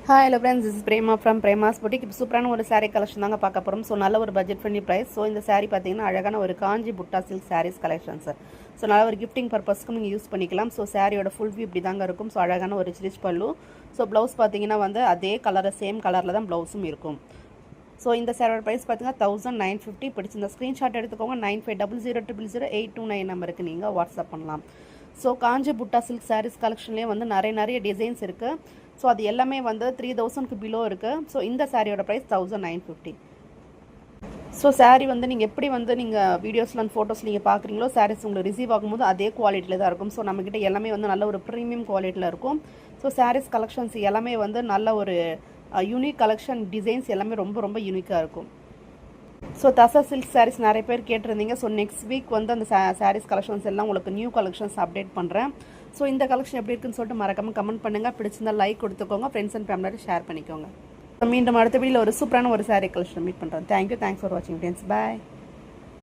Hi hello friends, this is Prema from Prema's boutique. இப்போ சூப்பரான ஒரு சாரீ கலெக்ஷன் தாங்க பார்க்க போகிறோம். ஸோ நல்ல ஒரு பட்ஜெட் ஃப்ரெண்ட்லி ப்ரைஸ். ஸோ இந்த சாரீ பார்த்தீங்கன்னா அழகான ஒரு காஞ்சி புட்டா சில்க் சாரீஸ் கலெக்ஷன்ஸ். ஸோ நல்ல ஒரு கிஃப்டிங் பர்பஸ்க்கு நீங்கள் யூஸ் பண்ணிக்கலாம். ஸோ சாரியோட ஃபுல் வியூ இப்படி தாங்க இருக்கும். ஸோ அழகான ஒரு ரிச் பல்லு. ஸோ ப்ளவுஸ் பார்த்தீங்கன்னா அதே சேம் கலரில் தான் ப்ளவுஸும் இருக்கும். ஸோ இந்த சாரியோட ப்ரைஸ் பார்த்தீங்கன்னா 1950. பிடிச்சிருந்த ஸ்க்ரீன்ஷாட் எடுத்துக்கோங்க. 9500000829 நம்பருக்கு நீங்கள் வாட்ஸ்அப் பண்ணலாம். ஸோ காஞ்சி புட்டா சில்க் சாரீஸ் கலெக்ஷன்லேயே நிறைய டிசைன்ஸ் இருக்குது. ஸோ அது எல்லாமே 3000க்கு பிலோ இருக்குது. ஸோ இந்த சாரியோட ப்ரைஸ் 1950. ஸோ சாரீ நீங்கள் எப்படி நீங்கள் வீடியோஸில் அண்ட் ஃபோட்டோஸ் நீங்கள் பார்க்குறீங்களோ சாரீஸ் உங்களுக்கு ரிசீவ் ஆகும்போது அதே குவாலிட்டியில் தான் இருக்கும். ஸோ நம்மக்கிட்ட எல்லாமே நல்ல ஒரு ப்ரீமியம் குவாலிட்டியில் இருக்கும். ஸோ சாரீஸ் கலெக்ஷன்ஸ் எல்லாமே நல்ல ஒரு யூனிக் கலெக்ஷன், டிசைன்ஸ் எல்லாமே ரொம்ப யூனிக்காக இருக்கும். ஸோ தசா சில்க் சாரீஸ் நிறைய பேர் கேட்டிருந்தீங்க. ஸோ நெக்ஸ்ட் வீக் அந்த சாரீஸ் கலெக்ஷன்ஸ் எல்லாம் உங்களுக்கு நியூ கலெக்ஷன்ஸ் அப்டேட் பண்ணுறேன். ஸோ இந்த கலெக்ஷன் எப்படி இருக்குன்னு சொல்லிட்டு மறக்காமல் கமெண்ட் பண்ணுங்கள். பிடிச்சிருந்தால் லைக் கொடுத்துக்கோங்க. ஃப்ரெண்ட்ஸ் அண்ட் ஃபேமிலியோட ஷேர் பண்ணிக்கோங்க. மீண்டும் அடுத்த வீடியோவில் ஒரு சூப்பரான ஒரு சாரீ கலெக்ஷன் மீட் பண்ணுறேன். தேங்க்யூ. தேங்க்ஸ் ஃபார் வாட்சிங் ஃப்ரெண்ட்ஸ். பாய்.